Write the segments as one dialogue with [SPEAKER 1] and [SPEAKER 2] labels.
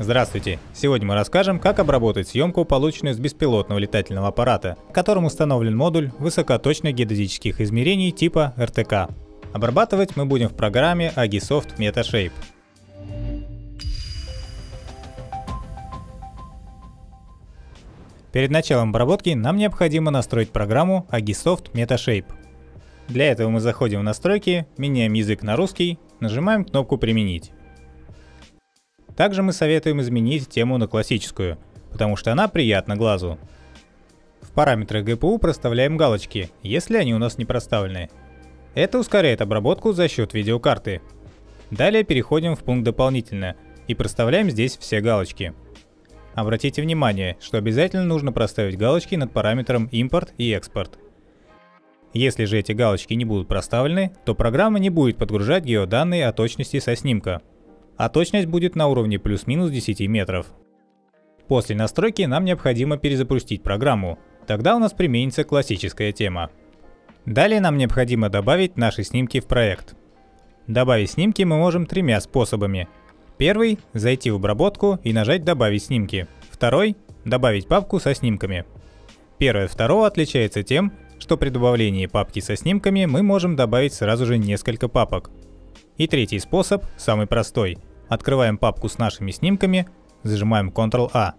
[SPEAKER 1] Здравствуйте! Сегодня мы расскажем, как обработать съемку, полученную с беспилотного летательного аппарата, в котором установлен модуль высокоточных геодезических измерений типа РТК. Обрабатывать мы будем в программе Agisoft MetaShape. Перед началом обработки нам необходимо настроить программу Agisoft MetaShape. Для этого мы заходим в настройки, меняем язык на русский, нажимаем кнопку «Применить». Также мы советуем изменить тему на классическую, потому что она приятна глазу. В параметрах GPU проставляем галочки, если они у нас не проставлены. Это ускоряет обработку за счет видеокарты. Далее переходим в пункт «Дополнительно» и проставляем здесь все галочки. Обратите внимание, что обязательно нужно проставить галочки над параметром «Импорт» и «Экспорт». Если же эти галочки не будут проставлены, то программа не будет подгружать геоданные о точности со снимка, а точность будет на уровне плюс-минус 10 метров. После настройки нам необходимо перезапустить программу, тогда у нас применится классическая тема. Далее нам необходимо добавить наши снимки в проект. Добавить снимки мы можем тремя способами. Первый – зайти в обработку и нажать «Добавить снимки». Второй – добавить папку со снимками. Первое от второго отличается тем, что при добавлении папки со снимками мы можем добавить сразу же несколько папок. И третий способ, самый простой. Открываем папку с нашими снимками, зажимаем Ctrl-A,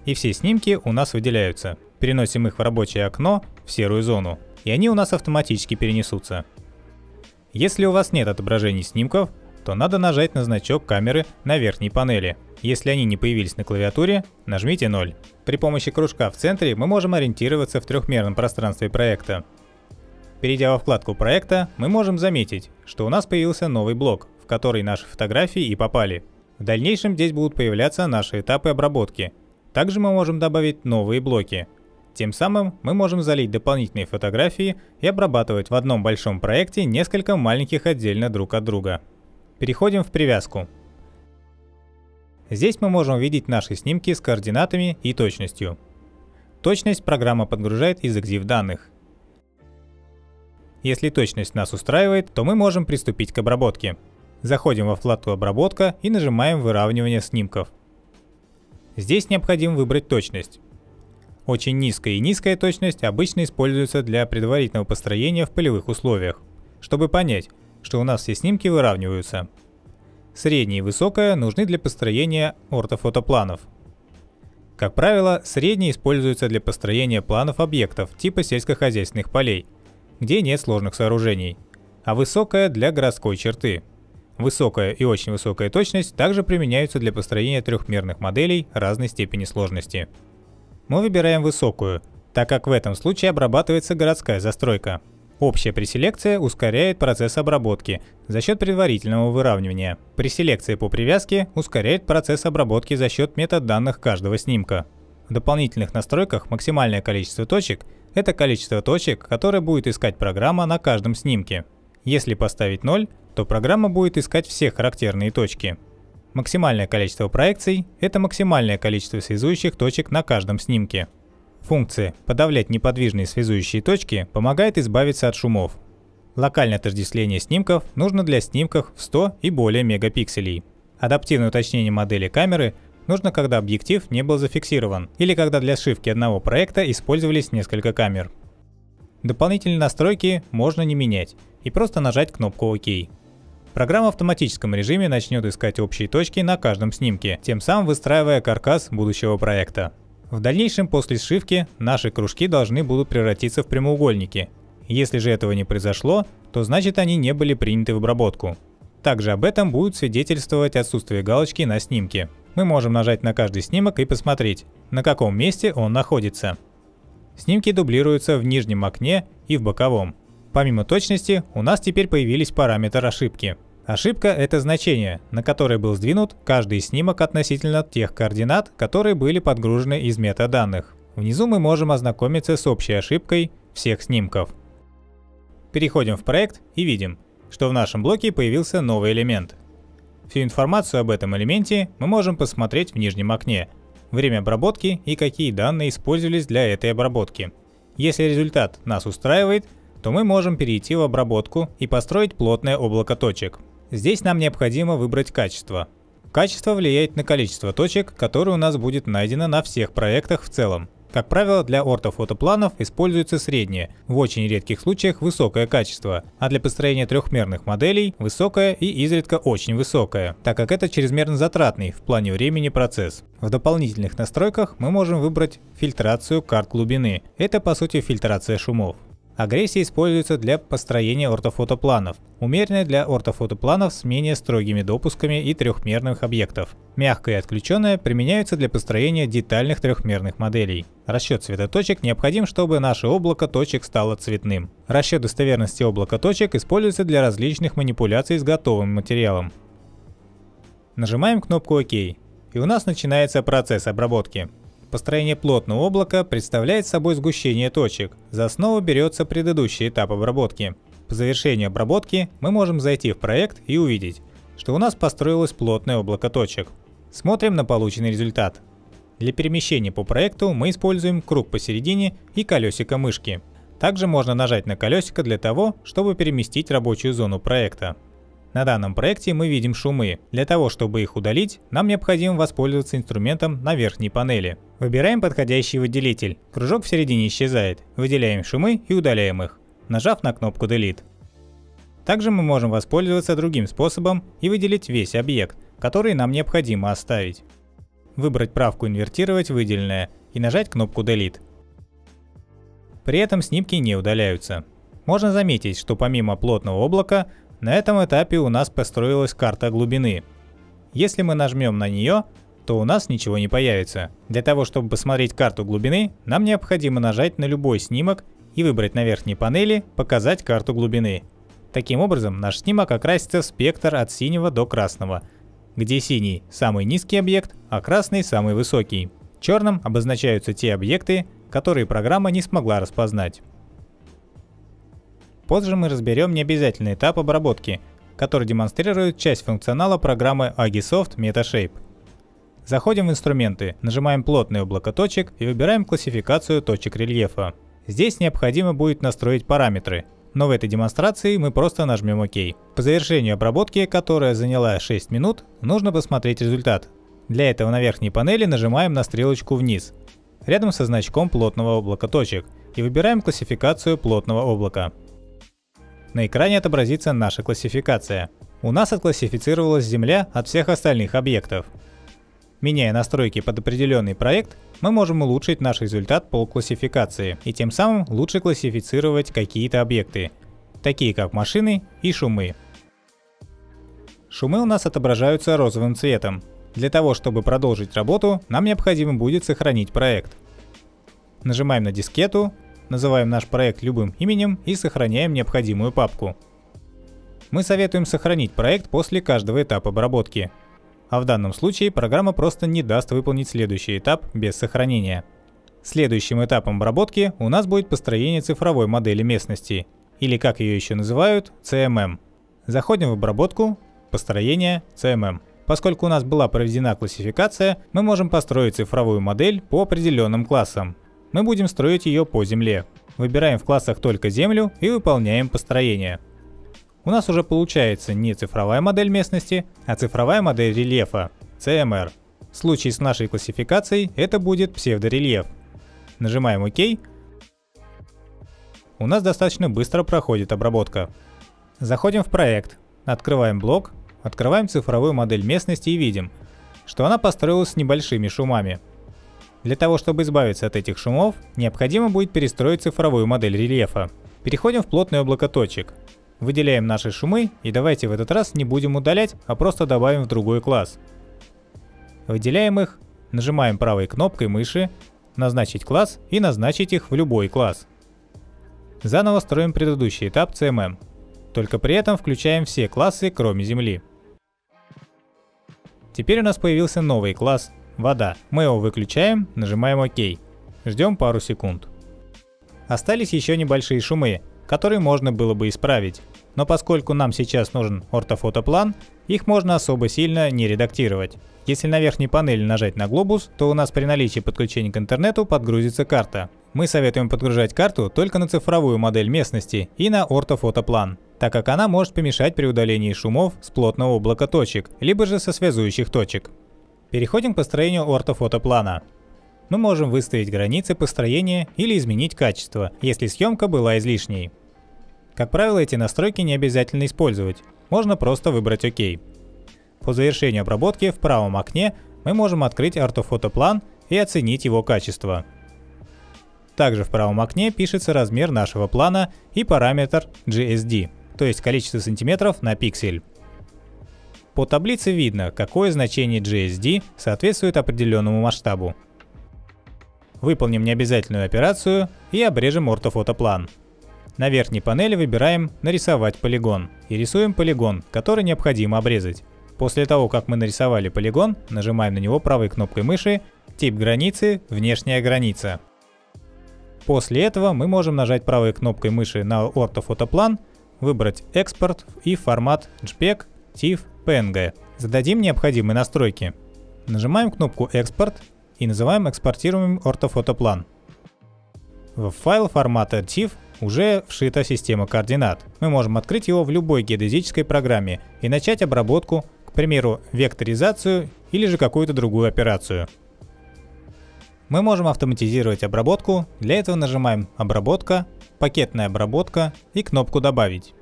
[SPEAKER 1] и все снимки у нас выделяются. Переносим их в рабочее окно, в серую зону, и они у нас автоматически перенесутся. Если у вас нет отображений снимков, то надо нажать на значок камеры на верхней панели. Если они не появились на клавиатуре, нажмите 0. При помощи кружка в центре мы можем ориентироваться в трехмерном пространстве проекта. Перейдя во вкладку проекта, мы можем заметить, что у нас появился новый блок, в который наши фотографии и попали. В дальнейшем здесь будут появляться наши этапы обработки. Также мы можем добавить новые блоки. Тем самым мы можем залить дополнительные фотографии и обрабатывать в одном большом проекте несколько маленьких отдельно друг от друга. Переходим в привязку. Здесь мы можем увидеть наши снимки с координатами и точностью. Точность программа подгружает из EXIF данных. Если точность нас устраивает, то мы можем приступить к обработке. Заходим во вкладку «Обработка» и нажимаем «Выравнивание снимков». Здесь необходимо выбрать точность. Очень низкая и низкая точность обычно используются для предварительного построения в полевых условиях, чтобы понять, что у нас все снимки выравниваются. Средняя и высокая нужны для построения ортофотопланов. Как правило, средняя используется для построения планов объектов типа сельскохозяйственных полей, где нет сложных сооружений, а высокая для городской черты. Высокая и очень высокая точность также применяются для построения трехмерных моделей разной степени сложности. Мы выбираем высокую, так как в этом случае обрабатывается городская застройка. Общая преселекция ускоряет процесс обработки за счет предварительного выравнивания. Преселекция по привязке ускоряет процесс обработки за счет метаданных каждого снимка. В дополнительных настройках максимальное количество точек – это количество точек, которое будет искать программа на каждом снимке. Если поставить 0, то программа будет искать все характерные точки. Максимальное количество проекций – это максимальное количество связующих точек на каждом снимке. Функция «Подавлять неподвижные связующие точки» помогает избавиться от шумов. Локальное отождествление снимков нужно для снимков в 100 и более мегапикселей. Адаптивное уточнение модели камеры нужно, когда объектив не был зафиксирован или когда для сшивки одного проекта использовались несколько камер. Дополнительные настройки можно не менять и просто нажать кнопку «Ок». Программа в автоматическом режиме начнет искать общие точки на каждом снимке, тем самым выстраивая каркас будущего проекта. В дальнейшем после сшивки наши кружки должны будут превратиться в прямоугольники. Если же этого не произошло, то значит они не были приняты в обработку. Также об этом будет свидетельствовать отсутствие галочки на снимке. Мы можем нажать на каждый снимок и посмотреть, на каком месте он находится. Снимки дублируются в нижнем окне и в боковом. Помимо точности, у нас теперь появились параметры ошибки. Ошибка – это значение, на которое был сдвинут каждый снимок относительно тех координат, которые были подгружены из метаданных. Внизу мы можем ознакомиться с общей ошибкой всех снимков. Переходим в проект и видим, что в нашем блоке появился новый элемент. Всю информацию об этом элементе мы можем посмотреть в нижнем окне, время обработки и какие данные использовались для этой обработки. Если результат нас устраивает, то мы можем перейти в обработку и построить плотное облако точек. Здесь нам необходимо выбрать качество. Качество влияет на количество точек, которые у нас будет найдено на всех проектах в целом. Как правило, для ортофотопланов используется среднее, в очень редких случаях высокое качество, а для построения трехмерных моделей высокое и изредка очень высокое, так как это чрезмерно затратный в плане времени процесс. В дополнительных настройках мы можем выбрать фильтрацию карт глубины. Это по сути фильтрация шумов. Агрессия используется для построения ортофотопланов, умеренная для ортофотопланов с менее строгими допусками и трехмерных объектов. Мягкая и отключенная применяются для построения детальных трехмерных моделей. Расчет цветоточек необходим, чтобы наше облако точек стало цветным. Расчет достоверности облака точек используется для различных манипуляций с готовым материалом. Нажимаем кнопку ОК, и у нас начинается процесс обработки. Построение плотного облака представляет собой сгущение точек. За основу берется предыдущий этап обработки. По завершению обработки мы можем зайти в проект и увидеть, что у нас построилось плотное облако точек. Смотрим на полученный результат. Для перемещения по проекту мы используем круг посередине и колесико мышки. Также можно нажать на колесико для того, чтобы переместить рабочую зону проекта. На данном проекте мы видим шумы. Для того, чтобы их удалить, нам необходимо воспользоваться инструментом на верхней панели. Выбираем подходящий выделитель. Кружок в середине исчезает. Выделяем шумы и удаляем их, нажав на кнопку Delete. Также мы можем воспользоваться другим способом и выделить весь объект, который нам необходимо оставить. Выбрать правку «Инвертировать выделенное» и нажать кнопку Delete. При этом снимки не удаляются. Можно заметить, что помимо плотного облака, на этом этапе у нас построилась карта глубины. Если мы нажмем на нее, то у нас ничего не появится. Для того, чтобы посмотреть карту глубины, нам необходимо нажать на любой снимок и выбрать на верхней панели «Показать карту глубины». Таким образом, наш снимок окрасится в спектр от синего до красного, где синий – самый низкий объект, а красный – самый высокий. Черным обозначаются те объекты, которые программа не смогла распознать. Позже мы разберем необязательный этап обработки, который демонстрирует часть функционала программы Agisoft MetaShape. Заходим в инструменты, нажимаем плотное облако точек и выбираем классификацию точек рельефа. Здесь необходимо будет настроить параметры, но в этой демонстрации мы просто нажмем ОК. По завершению обработки, которая заняла 6 минут, нужно посмотреть результат. Для этого на верхней панели нажимаем на стрелочку вниз, рядом со значком плотного облака точек, и выбираем классификацию плотного облака. На экране отобразится наша классификация. У нас отклассифицировалась Земля от всех остальных объектов. Меняя настройки под определенный проект, мы можем улучшить наш результат по классификации и тем самым лучше классифицировать какие-то объекты, такие как машины и шумы. Шумы у нас отображаются розовым цветом. Для того, чтобы продолжить работу, нам необходимо будет сохранить проект. Нажимаем на дискету, называем наш проект любым именем и сохраняем необходимую папку. Мы советуем сохранить проект после каждого этапа обработки. А в данном случае программа просто не даст выполнить следующий этап без сохранения. Следующим этапом обработки у нас будет построение цифровой модели местности, или как ее еще называют, CMM. Заходим в обработку, построение, CMM. Поскольку у нас была проведена классификация, мы можем построить цифровую модель по определенным классам. Мы будем строить ее по земле. Выбираем в классах только землю и выполняем построение. У нас уже получается не цифровая модель местности, а цифровая модель рельефа, CMR. В случае с нашей классификацией это будет псевдорельеф. Нажимаем ОК. У нас достаточно быстро проходит обработка. Заходим в проект, открываем блок, открываем цифровую модель местности и видим, что она построилась с небольшими шумами. Для того, чтобы избавиться от этих шумов, необходимо будет перестроить цифровую модель рельефа. Переходим в плотное облако точек. Выделяем наши шумы и давайте в этот раз не будем удалять, а просто добавим в другой класс. Выделяем их, нажимаем правой кнопкой мыши, назначить класс и назначить их в любой класс. Заново строим предыдущий этап CMM, только при этом включаем все классы, кроме земли. Теперь у нас появился новый класс вода. Мы его выключаем, нажимаем ОК. Ждем пару секунд. Остались еще небольшие шумы, которые можно было бы исправить. но поскольку нам сейчас нужен ортофотоплан, их можно особо сильно не редактировать. Если на верхней панели нажать на глобус, то у нас при наличии подключения к интернету подгрузится карта. Мы советуем подгружать карту только на цифровую модель местности и на ортофотоплан, так как она может помешать при удалении шумов с плотного облака точек, либо же со связующих точек. Переходим к построению ортофотоплана. Мы можем выставить границы построения или изменить качество, если съемка была излишней. Как правило, эти настройки не обязательно использовать, можно просто выбрать ОК. По завершению обработки в правом окне мы можем открыть ортофотоплан и оценить его качество. Также в правом окне пишется размер нашего плана и параметр GSD, то есть количество сантиметров на пиксель. По таблице видно, какое значение GSD соответствует определенному масштабу. Выполним необязательную операцию и обрежем ортофотоплан. На верхней панели выбираем «Нарисовать полигон» и рисуем полигон, который необходимо обрезать. После того, как мы нарисовали полигон, нажимаем на него правой кнопкой мыши, тип границы «Внешняя граница». После этого мы можем нажать правой кнопкой мыши на ортофотоплан, выбрать «Экспорт» и формат JPEG, TIFF, PNG. Зададим необходимые настройки. Нажимаем кнопку «Экспорт» и называем экспортируемый ортофотоплан. В файл формата TIFF уже вшита система координат. Мы можем открыть его в любой геодезической программе и начать обработку, к примеру, векторизацию или же какую-то другую операцию. Мы можем автоматизировать обработку, для этого нажимаем «Обработка», «Пакетная обработка» и кнопку «Добавить».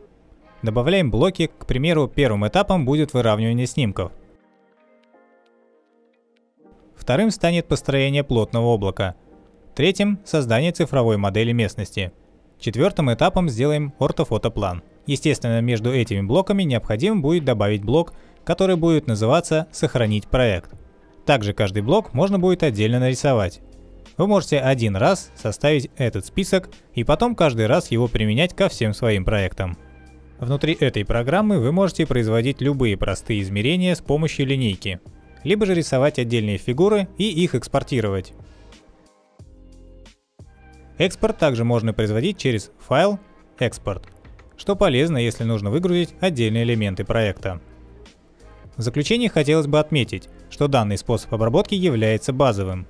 [SPEAKER 1] Добавляем блоки, к примеру, первым этапом будет выравнивание снимков. Вторым станет построение плотного облака. Третьим – создание цифровой модели местности. Четвертым этапом сделаем ортофотоплан. Естественно, между этими блоками необходимо будет добавить блок, который будет называться «Сохранить проект». Также каждый блок можно будет отдельно нарисовать. Вы можете один раз составить этот список и потом каждый раз его применять ко всем своим проектам. Внутри этой программы вы можете производить любые простые измерения с помощью линейки, либо же рисовать отдельные фигуры и их экспортировать. Экспорт также можно производить через файл «Экспорт», что полезно, если нужно выгрузить отдельные элементы проекта. В заключение хотелось бы отметить, что данный способ обработки является базовым.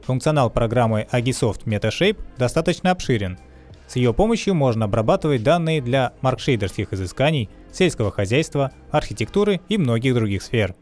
[SPEAKER 1] Функционал программы Agisoft MetaShape достаточно обширен. С ее помощью можно обрабатывать данные для маркшейдерских изысканий, сельского хозяйства, архитектуры и многих других сфер.